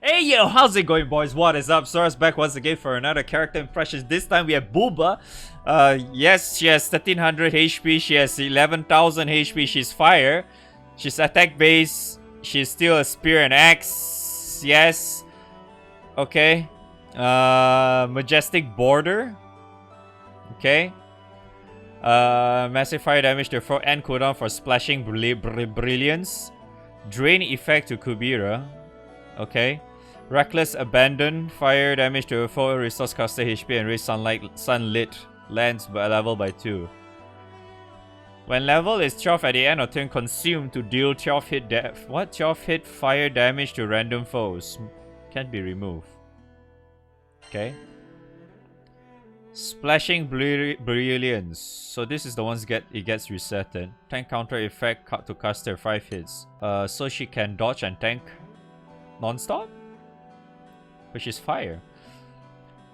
Hey yo, how's it going, boys? What is up? Sora's back once again for another character impressions. This time we have Booba. Yes, she has 1300 HP, she has 11,000 HP, she's fire. She's attack base, she's still a spear and axe. Yes. Okay. Majestic border. Okay. Massive fire damage to 4 and cooldown for splashing brilliance. Drain effect to Kumbhira. Okay. Reckless abandon, fire damage to 4, restores caster HP and raise sunlit lands by level by 2. When level is 12 at the end of turn, consume to deal 12 hit 12 hit fire damage to random foes. Can't be removed. Okay. Splashing brilliance. So this is the ones it gets resetted. Tank counter effect to caster 5 hits. So she can dodge and tank non-stop? Which is fire.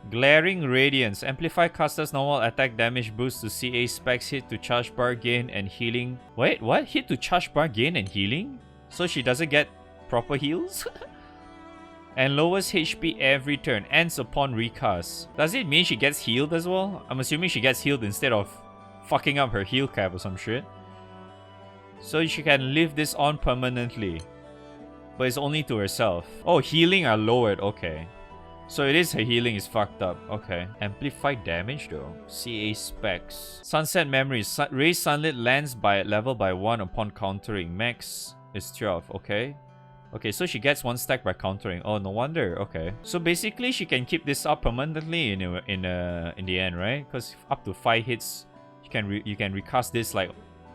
Glaring Radiance. Amplify caster's normal attack damage boost to CA specs, hit to charge bar gain and healing. Wait, what? Hit to charge bar gain and healing? So she doesn't get proper heals? And lowers HP every turn. Ends upon recast. Does it mean she gets healed as well? I'm assuming she gets healed instead of fucking up her heal cap or some shit. So she can leave this on permanently. But it's only to herself. Oh, healing are lowered. Okay. So it is her healing is fucked up. Okay. Amplified damage though. CA specs. Sunset Memories. Raise sunlit lands by level by 1 upon countering. Max is 12. Okay. Okay, so she gets 1 stack by countering. Oh, no wonder. Okay. So basically she can keep this up permanently in the end, right? Because up to 5 hits, you can recast this like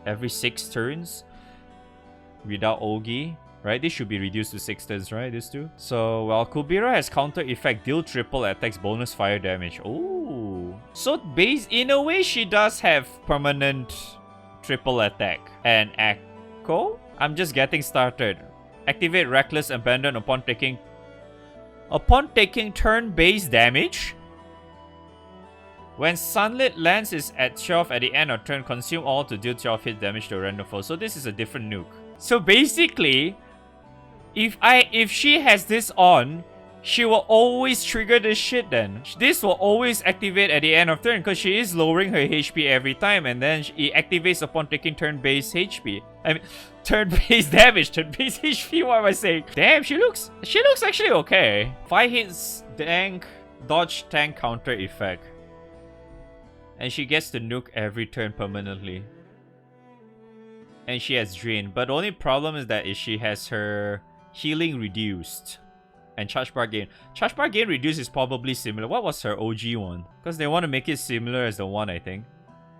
every 6 turns without Ogi. Right, this should be reduced to 6 turns, right? This too. So, while Kumbhira has counter effect, deal triple attacks, bonus fire damage. Oh, so in a way, she does have permanent triple attack and echo. I'm just getting started. Activate Reckless Abandon upon taking turn-based damage. When Sunlit Lance is at 12 at the end of turn, consume all to deal 12 hit damage to a random foe. So this is a different nuke. So basically, if she has this on, she will always trigger this shit then. This will always activate at the end of turn because she is lowering her HP every time, and then it activates upon taking turn-based HP. I mean, turn-based damage, turn-based HP, what am I saying? Damn, she looks actually okay. 5 hits tank, dodge tank counter effect. And she gets to nuke every turn permanently. And she has drain, but the only problem is that she has her healing reduced and charge bar gain. Charge bar gain reduced is probably similar. What was her OG one? Because they want to make it similar as the one, I think.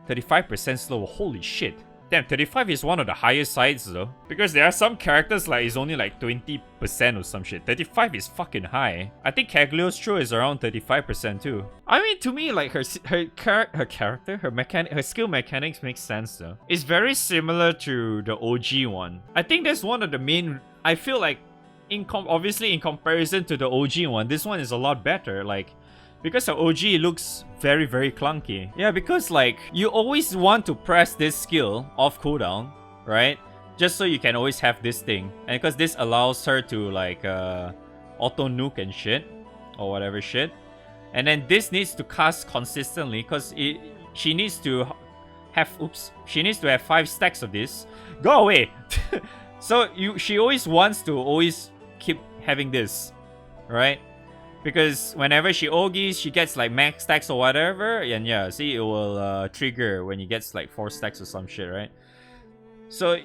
35% slower. Holy shit. Damn, 35 is one of the highest sides though. Because there are some characters like it's only like 20% or some shit. 35 is fucking high. I think Caglio's Tro is around 35% too. I mean, to me, like her skill mechanics makes sense though. It's very similar to the OG one. I think that's one of the main. I feel like, obviously in comparison to the OG one, this one is a lot better. Like, because the OG looks very, very clunky. Yeah, because like, you always want to press this skill off cooldown, right? Just so you can always have this thing. And because this allows her to like auto nuke and shit. Or whatever shit. And then this needs to cast consistently because she needs to have 5 stacks of this. Go away! So she always wants to keep having this, right? Because whenever she Ogis, she gets like max stacks or whatever, and yeah, see, it will trigger when he gets like 4 stacks or some shit, right? So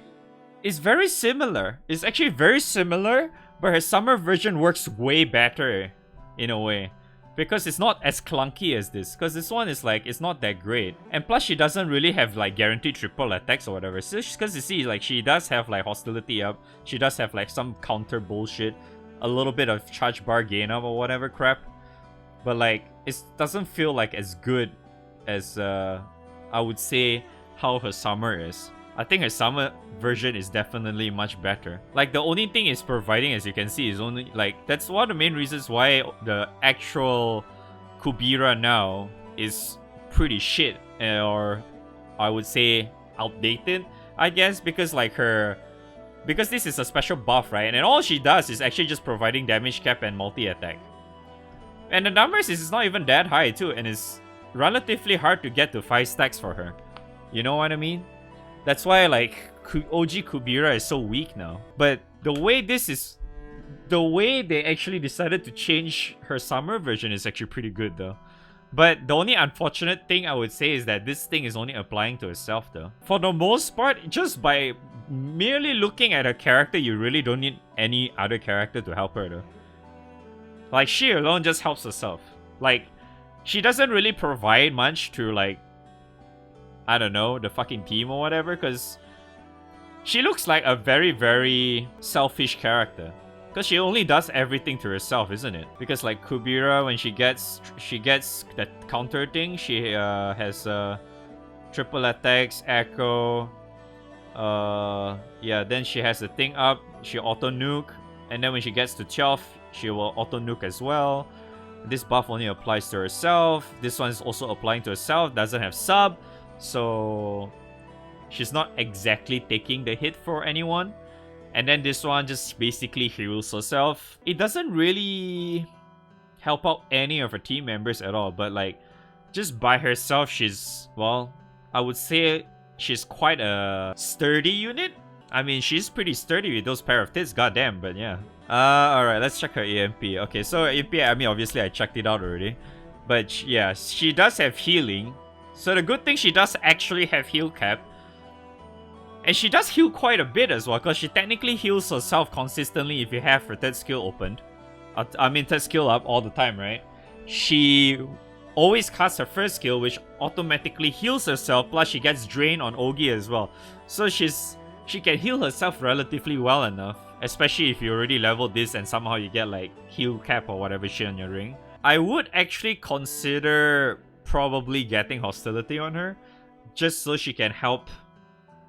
it's very similar. It's actually very similar, but her summer version works way better in a way. Because it's not as clunky as this. Because this one is like, it's not that great. And plus she doesn't really have like guaranteed triple attacks or whatever. So because you see, like she does have like hostility up. She does have like some counter bullshit. A little bit of charge bar gain up or whatever crap. But like, it doesn't feel like as good as I would say how her summer is. I think her summer version is definitely much better. Like the only thing it's providing, as you can see, is only like, that's one of the main reasons why the actual Kumbhira now is pretty shit, or I would say outdated, I guess, because like Because this is a special buff, right? And all she does is actually just providing damage cap and multi-attack. And the numbers is not even that high too, and it's relatively hard to get to 5 stacks for her. You know what I mean? That's why like OG Kumbhira is so weak now. But the way they actually decided to change her summer version is actually pretty good though. But the only unfortunate thing I would say is that this thing is only applying to herself though. For the most part, just by merely looking at her character, you really don't need any other character to help her though. Like, she alone just helps herself. Like, she doesn't really provide much to, like, I don't know, the fucking team or whatever, because she looks like a very, very selfish character. Because she only does everything to herself, isn't it? Because, like, Kumbhira, when she gets that counter thing, she has triple attacks, echo. Yeah, then she has the thing up, she auto nuke, and then when she gets to 12, she will auto nuke as well. This buff only applies to herself. This one is also applying to herself, doesn't have sub, so she's not exactly taking the hit for anyone. And then this one just basically heals herself. It doesn't really help out any of her team members at all, but like, just by herself, she's, well, I would say she's quite a sturdy unit. I mean, she's pretty sturdy with those pair of tits, goddamn, but yeah. Alright, let's check her EMP. Okay, so EMP, I mean, obviously I checked it out already. But yeah, she does have healing. So the good thing, she does actually have heal cap. And she does heal quite a bit as well, because she technically heals herself consistently if you have her third skill opened. I mean, third skill up all the time, right? She always casts her first skill, which automatically heals herself, plus she gets drained on Ogi as well. So she can heal herself relatively well enough, especially if you already leveled this and somehow you get like heal cap or whatever shit on your ring. I would actually consider probably getting hostility on her, just so she can help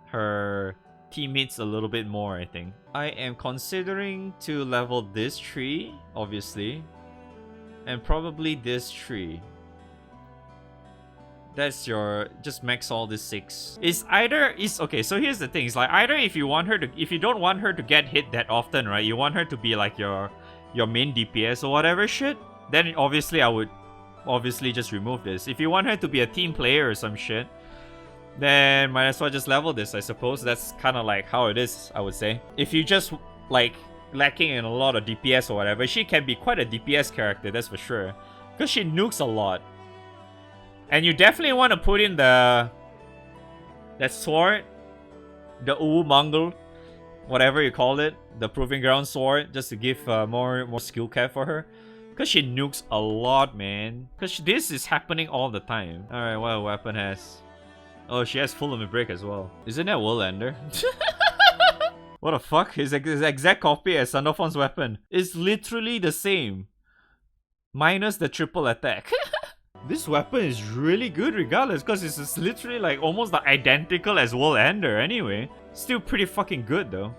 her teammates a little bit more, I think. I am considering to level this tree, obviously, and probably this tree. That's your, just max all this 6. Okay, so here's the thing. It's like, either if you don't want her to get hit that often, right? You want her to be like your main DPS or whatever shit, then obviously I would obviously just remove this. If you want her to be a team player or some shit, then might as well just level this, I suppose. That's kind of like how it is, I would say. If you just like lacking in a lot of DPS or whatever, she can be quite a DPS character, that's for sure. Because she nukes a lot. And you definitely want to put in that sword, the Mongol, whatever you call it, the Proving Ground sword, just to give more skill cap for her. Because she nukes a lot, man. Because this is happening all the time. Alright, what a weapon has. Oh, she has full limit break as well. Isn't that World Ender? What the fuck? His exact copy as Sandofon's weapon. It's literally the same. Minus the triple attack. This weapon is really good regardless, because it's literally like almost like identical as World Ender anyway. Still pretty fucking good though.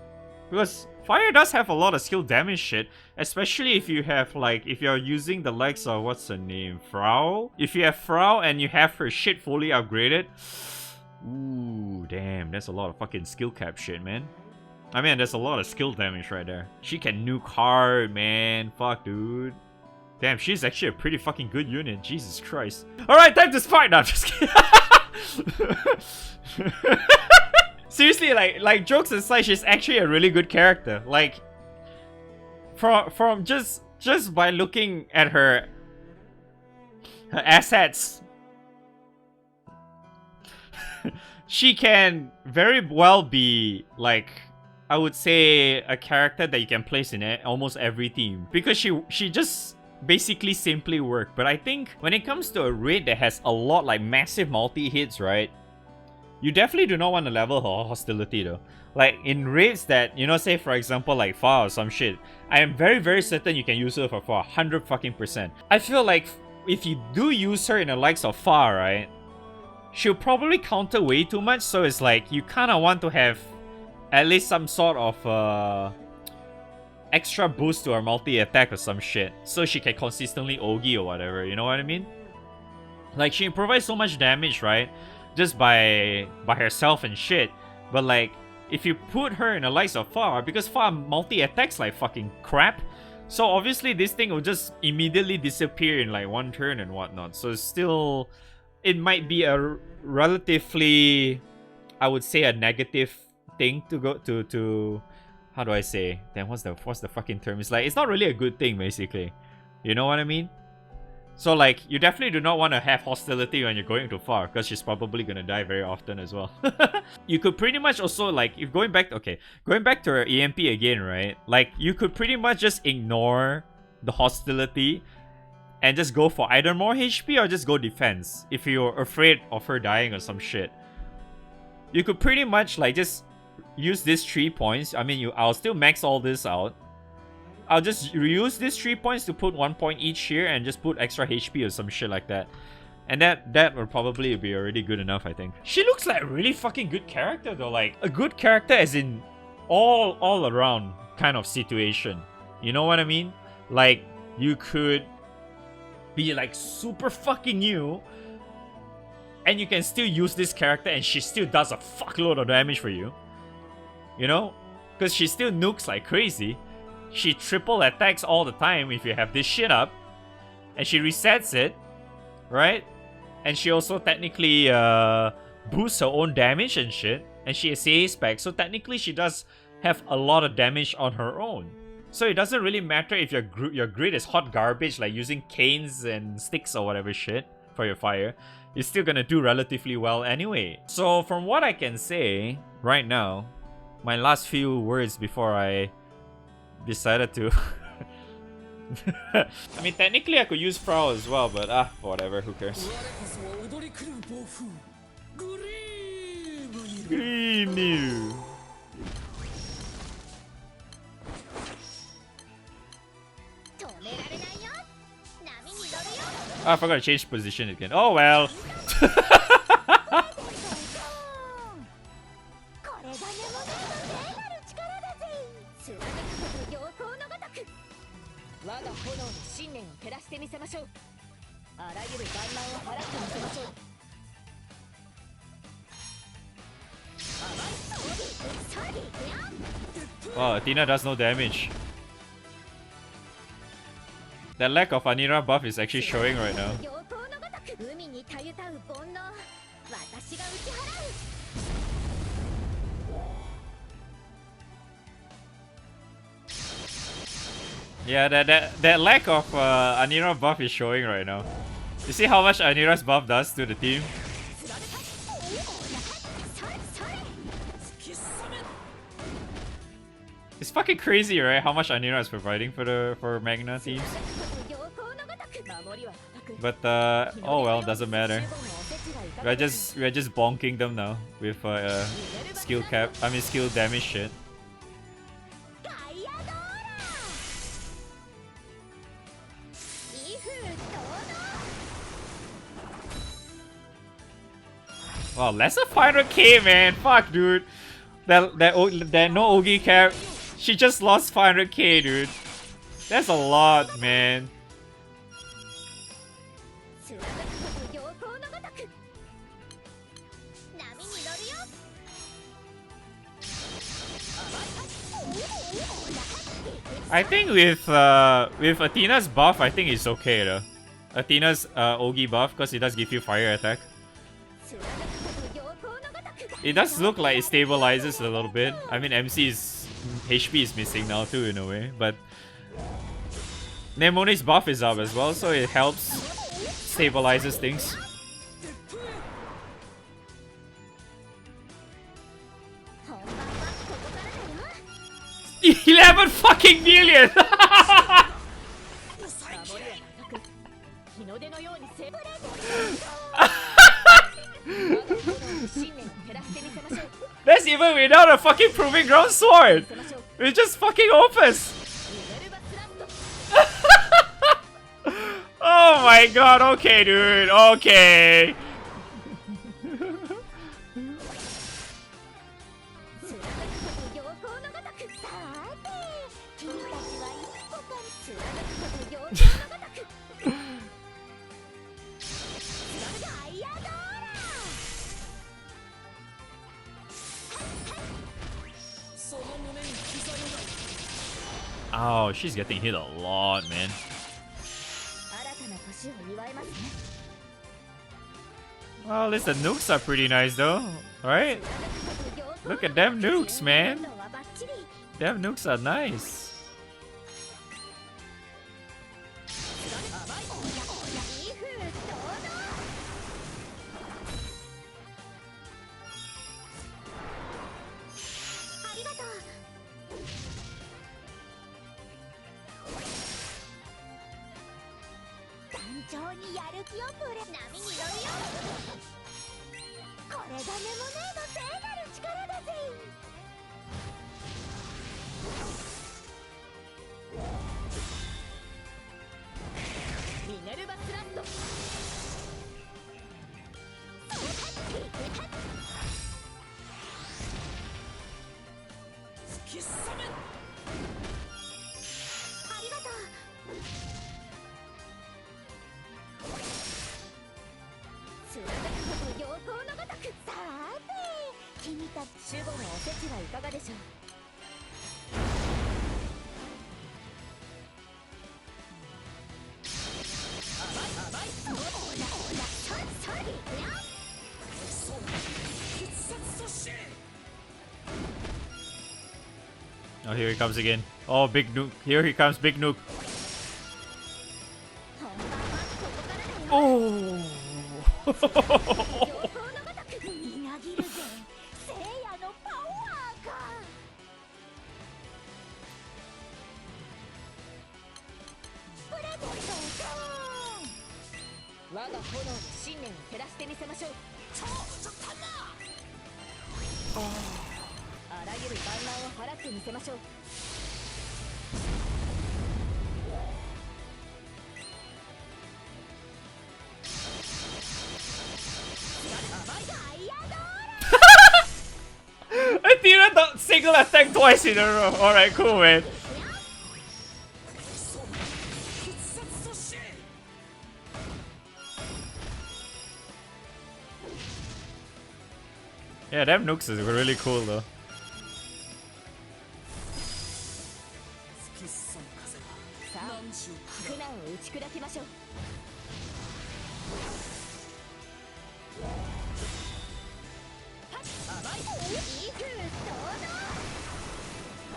Because fire does have a lot of skill damage shit, especially if you have like, if you're using the likes of, what's her name, Frau? If you have Frau and you have her shit fully upgraded, ooh, damn, that's a lot of fucking skill cap shit, man. I mean, there's a lot of skill damage right there. She can nuke hard, man. Fuck, dude. Damn, she's actually a pretty fucking good unit. Jesus Christ. Alright, time to fight! No, I'm just kidding. Seriously, like jokes aside, she's actually a really good character. Like, from just by looking at her assets, she can very well be like, I would say, a character that you can place in almost every team, because she just basically simply work. But I think when it comes to a raid that has a lot like massive multi-hits, right? You definitely do not want to level her hostility though. Like in raids that, you know, say for example like Far or some shit, I am very very certain you can use her for 100 fucking %. I feel like if you do use her in the likes of Far, right, she'll probably counter way too much, so it's like you kind of want to have at least some sort of extra boost to her multi-attack or some shit, so she can consistently Ogi or whatever, you know what I mean? Like, she provides so much damage, right? Just by herself and shit. But like, if you put her in the likes of Far, because Far multi-attacks like fucking crap, so obviously this thing will just immediately disappear in like one turn and whatnot. So still, it might be a relatively, I would say, a negative thing to go to how do I say? Then what's the fucking term? It's like, it's not really a good thing basically. You know what I mean? So like, you definitely do not want to have hostility when you're going too far, because she's probably gonna die very often as well. You could pretty much also, like, if going back to her EMP again, right? Like, you could pretty much just ignore the hostility and just go for either more HP or just go defense if you're afraid of her dying or some shit. You could pretty much like just use these 3 points. I mean, I'll still max all this out. I'll just reuse these 3 points to put 1 point each here and just put extra HP or some shit like that. And that would probably be already good enough, I think. She looks like a really fucking good character though. Like, a good character as in all around kind of situation. You know what I mean? Like, you could be like super fucking new and you can still use this character and she still does a fuckload of damage for you. You know? Because she still nukes like crazy. She triple attacks all the time if you have this shit up. And she resets it. Right? And she also technically boosts her own damage and shit. And she has CA spec. So technically she does have a lot of damage on her own. So it doesn't really matter if your grid is hot garbage, like using canes and sticks or whatever shit for your fire. You're still gonna do relatively well anyway. So from what I can say right now, my last few words before I decided to I mean, technically I could use Prowl as well, but whatever, who cares. Granblue. I forgot to change position again. Oh well. Wow, Athena does no damage. That lack of Anira buff is actually showing right now. Yeah, that lack of Anira buff is showing right now. You see how much Anira's buff does to the team? It's fucking crazy, right? How much Anira is providing for Magna teams. But oh well, doesn't matter. We're just bonking them now with skill damage shit. Wow, less than 500k, man. Fuck, dude. That no Ogi cap. She just lost 500k, dude. That's a lot, man. I think with Athena's buff, I think it's okay though. Athena's Ogi buff, because it does give you fire attack. It does look like it stabilizes a little bit. I mean, MC's HP is missing now too in a way, but Nemone's buff is up as well, so it helps stabilizes things. 11 fucking million! That's even without a fucking Proving Ground sword! It's just fucking Opus! Oh my god, okay dude, okay! Oh, she's getting hit a lot, man. Well, at least the nukes are pretty nice though, right? Look at them nukes, man. Them nukes are nice. Oh, here he comes again. Oh, big nuke. Here he comes, big nuke. Oh. Atira the single attack twice in a row. Alright, cool, man. Yeah, them nukes is really cool though.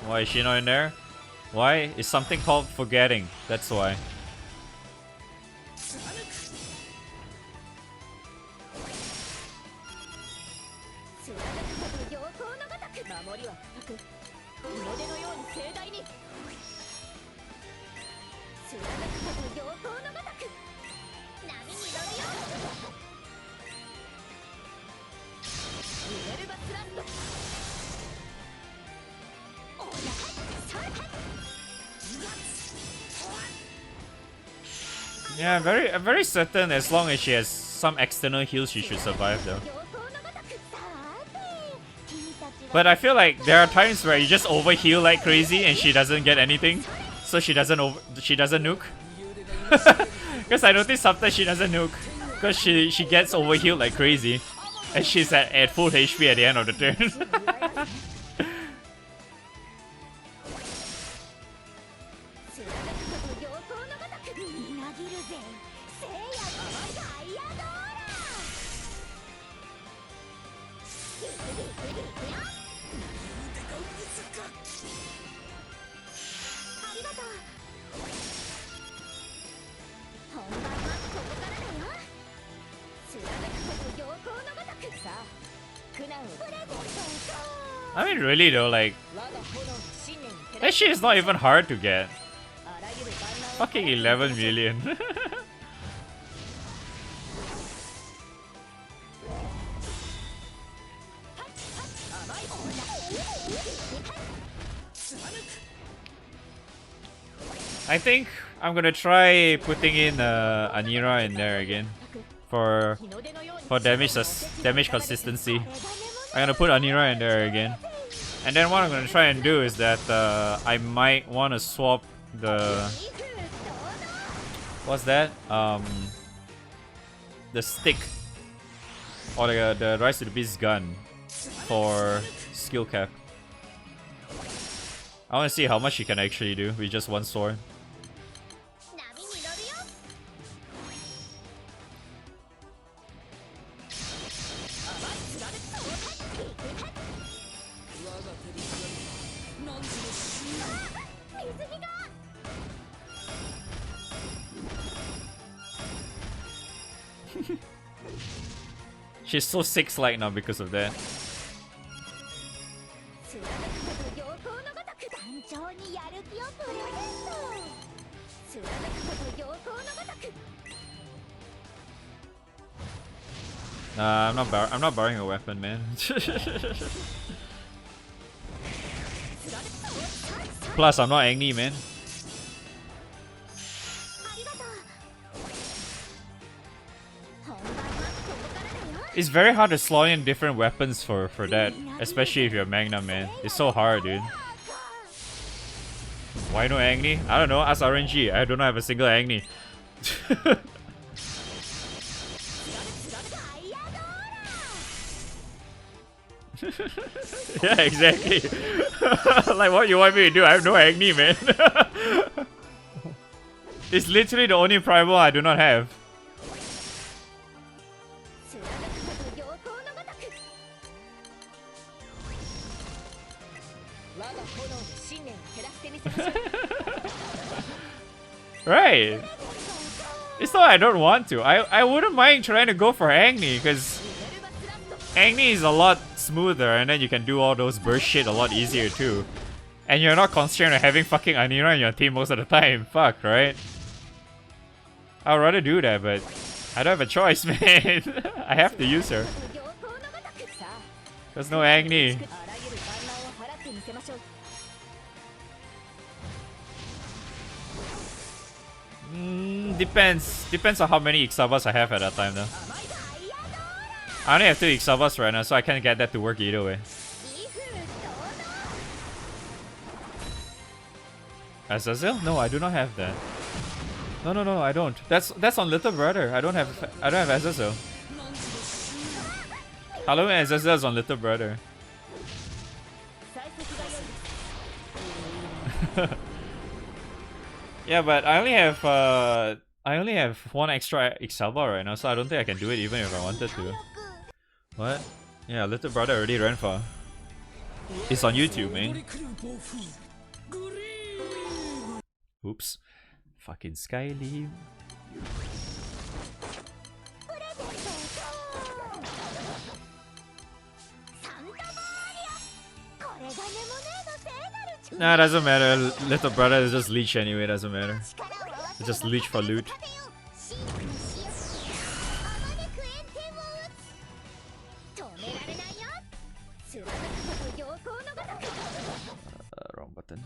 Why is she not in there? Why? It's something called forgetting. That's why. Yeah, I'm very certain as long as she has some external heals, she should survive though. But I feel like there are times where you just overheal like crazy and she doesn't get anything, so she doesn't nuke. Because I noticed sometimes she doesn't nuke because she gets overhealed like crazy, and she's at full HP at the end of the turn. I mean, really though, like, that shit is not even hard to get. Fucking 11 million. I think I'm gonna try putting in Anira in there again for damage consistency. I'm gonna put Anira in there again, and then what I'm gonna try and do is that I might want to swap the what's that the stick or the Rise to the Beast gun for skill cap. I want to see how much she can actually do with just one sword. She's so 6-like now because of that. Nah, I'm not borrowing a weapon, man. Plus, I'm not Agni, man. It's very hard to slot in different weapons for that, especially if you're Magna, man. It's so hard, dude. Why no Agni? I don't know, ask RNG. I don't have a single Agni. Yeah, exactly. Like, what you want me to do? I have no Agni, man. It's literally the only primal I do not have. Right. It's not I don't want to. I wouldn't mind trying to go for Agni, because Agni is a lot smoother and then you can do all those burst shit a lot easier too. And you're not constrained on having fucking Anira in your team most of the time. Fuck, right? I'd rather do that, but I don't have a choice, man. I have to use her. There's no Agni. Depends on how many Ixabas I have at that time though. I only have 2 Ixabas right now, so I can't get that to work either way. Azazel? No, I do not have that. No, I don't. That's on Little Brother. I don't have Azazel. Hello, Azazel is on Little Brother. Yeah, but I only have 1 extra Ixalba right now, so I don't think I can do it even if I wanted to. What? Yeah, Little Brother already ran far. It's on YouTube, man. Oops. Fucking Skyleaf. Nah, doesn't matter. Little Brother is just leech anyway, doesn't matter. It's just leech for loot. Wrong button.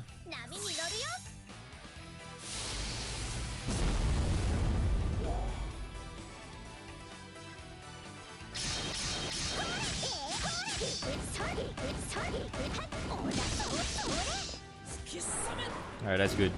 Alright, that's good.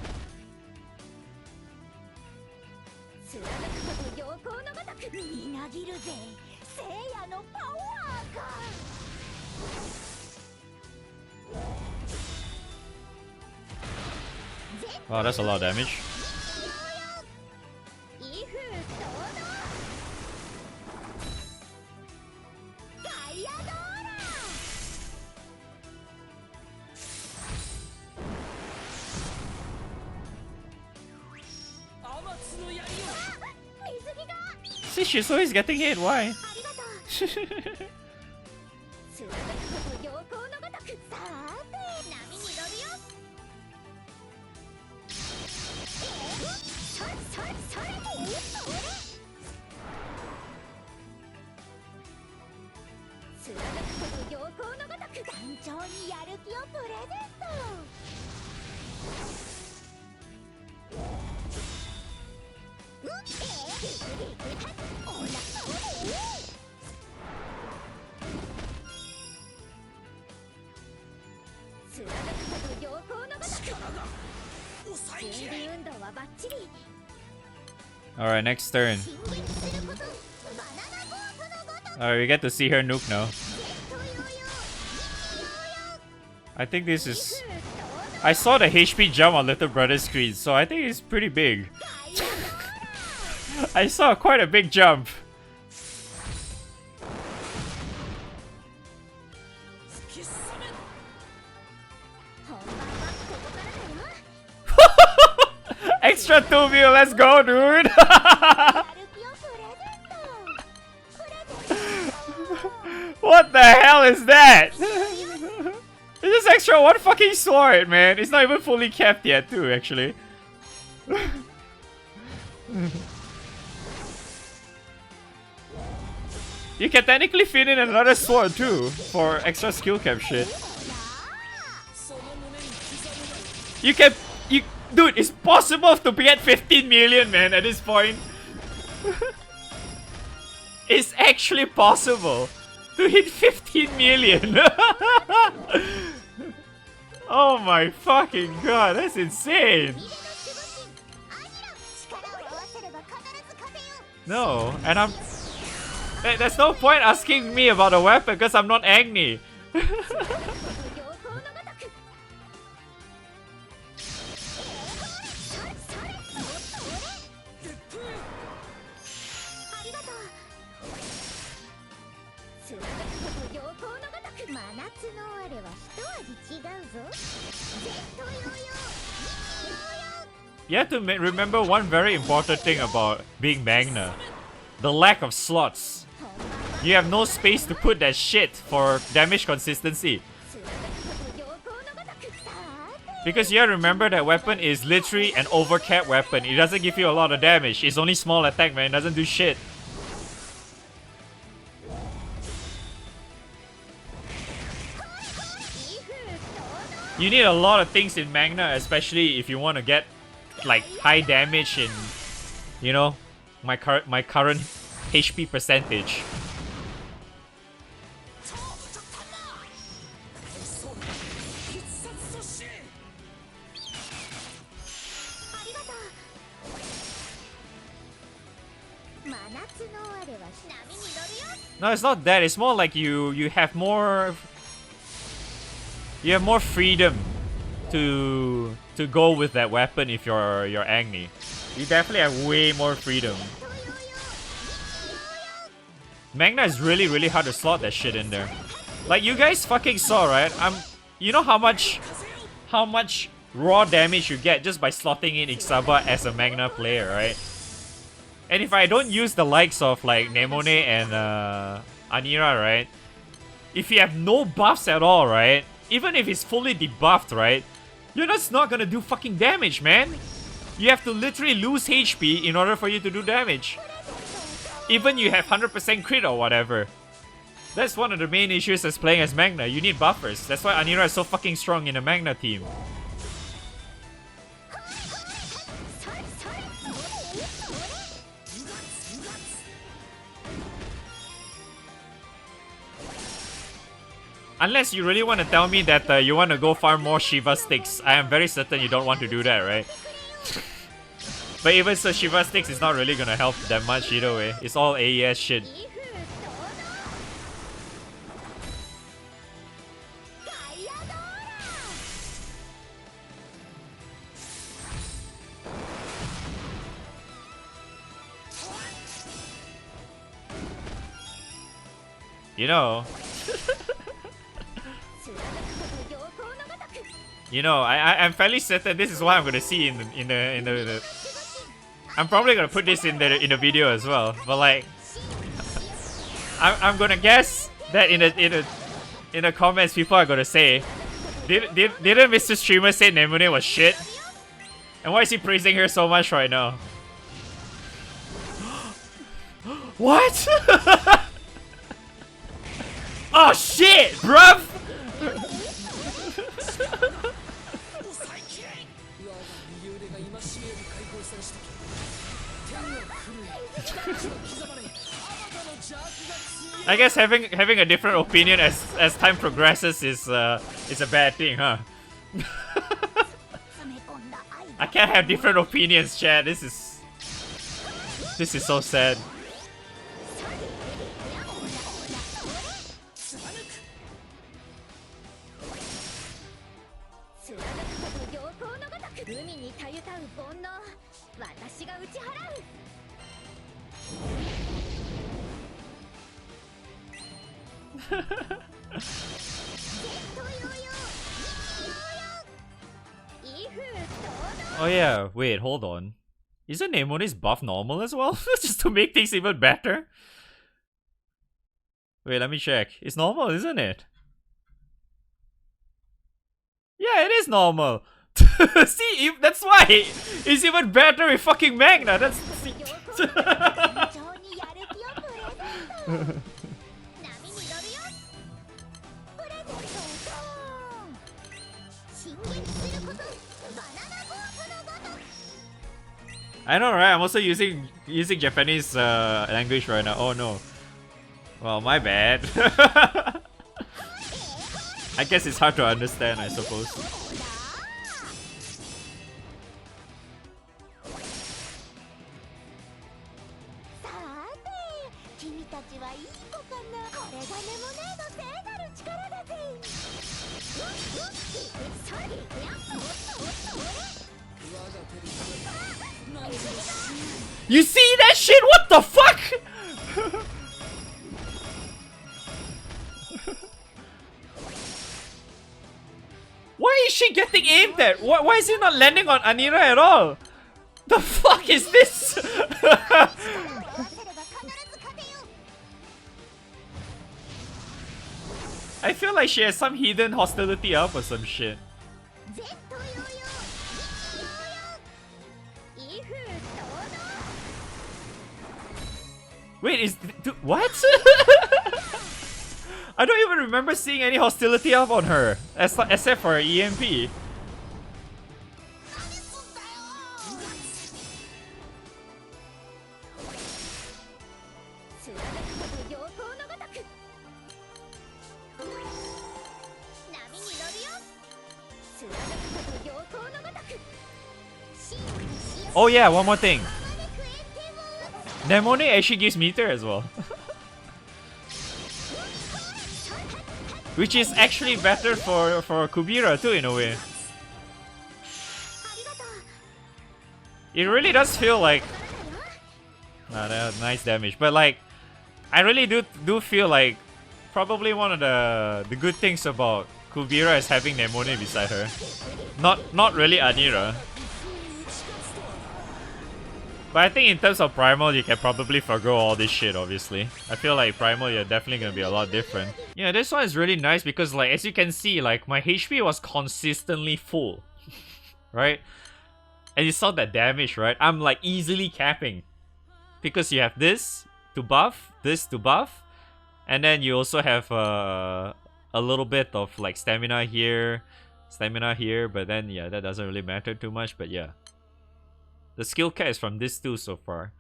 Wow, that's a lot of damage. See, she's always getting hit, why? Alright, next turn. Alright, we get to see her nuke now. I think this is... I saw the HP jump on little brother's screen, so I think it's pretty big. I saw quite a big jump. Extra 2 mil, let's go, dude! What the hell is that? It's just extra 1 fucking sword, man. It's not even fully capped yet, too, actually. You can technically fit in another sword, too, for extra skill cap shit. Dude, it's possible to be at 15 million, man, at this point. It's actually possible to hit 15 million. Oh my fucking god, that's insane. No, and there's no point asking me about a weapon because I'm not Agni. You have to remember one very important thing about being Magna. The lack of slots. You have no space to put that shit for damage consistency. Because you have to remember that weapon is literally an overcap weapon. It doesn't give you a lot of damage. It's only small attack, man. It doesn't do shit. You need a lot of things in Magna, especially if you want to get like high damage in, you know, my current HP percentage. No, it's not that. It's more like you have more freedom to go with that weapon if you're Agni. You definitely have way more freedom. Magna is really hard to slot that shit in there. Like you guys fucking saw, right? You know how much raw damage you get just by slotting in Ixaba as a Magna player, right? And if I don't use the likes of like Nemone and Anira, right? If you have no buffs at all, right? Even if it's fully debuffed, right? You're just not gonna do fucking damage, man. You have to literally lose HP in order for you to do damage. Even you have 100% crit or whatever. That's one of the main issues as playing as Magna. You need buffers. That's why Anira is so fucking strong in the Magna team. Unless you really want to tell me that you want to go farm more Shiva sticks. I am very certain you don't want to do that, right? But even so, Shiva sticks is not really gonna help that much either way. It's all AES shit. You know... You know, I'm fairly certain this is what I'm gonna see in the I'm probably gonna put this in the video as well. But like, I'm gonna guess that in the comments people are gonna say, didn't Mr. Streamer say Nemune was shit? And why is he praising her so much right now? What? Oh shit, bruv! I guess having a different opinion as time progresses is a bad thing, huh? I can't have different opinions, Chad. This is so sad. Oh yeah, wait, hold on. Isn't Nemone's buff normal as well? Just to make things even better? Wait, let me check. It's normal, isn't it? Yeah, it is normal. See, that's why it's even better with fucking Magna. That's see. I know, right? I'm also using Japanese language right now. Oh no. Well, my bad. I guess it's hard to understand, I suppose. You see that shit? What the fuck? Why is she getting aimed at? Why is he not landing on Anira at all? The fuck is this? I feel like she has some hidden hostility up or some shit. Wait, what? I don't even remember seeing any hostility up on her, except for her EMP. Oh yeah, one more thing. Nemone actually gives meter as well. Which is actually better for Kumbhira too in a way. It really does feel like... Nah, nice damage. But like, I really do feel like probably one of the good things about Kumbhira is having Nemone beside her. Not really Anira. But I think in terms of Primal, you can probably forgo all this shit, obviously. I feel like Primal, you're definitely gonna be a lot different. Yeah, this one is really nice because, like, as you can see, like, my HP was consistently full. Right? And you saw that damage, right? I'm, like, easily capping. Because you have this to buff, and then you also have a little bit of, like, stamina here, but then, yeah, that doesn't really matter too much, but yeah. The skill cap is from this too so far.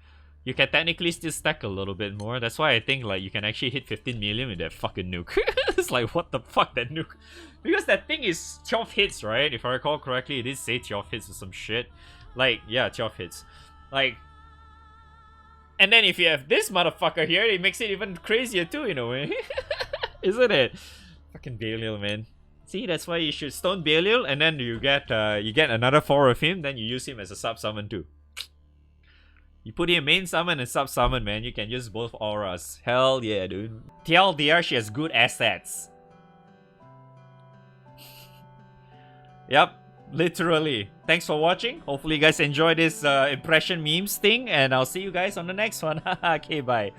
You can technically still stack a little bit more. That's why I think like you can actually hit 15 million with that fucking nuke. It's like, what the fuck, that nuke? Because that thing is 12 hits, right? If I recall correctly, it did say 12 hits or some shit. Like, yeah, 12 hits. Like, and then if you have this motherfucker here, it makes it even crazier too in a way. Isn't it? Fucking Belial, man. See, that's why you should stone Belial, and then you get another 4 of him, then you use him as a sub-summon too. You put him main summon and sub-summon, man. You can use both auras. Hell yeah, dude. TLDR, she has good assets. Yep, literally. Thanks for watching. Hopefully you guys enjoy this impression memes thing, and I'll see you guys on the next one. Okay, bye.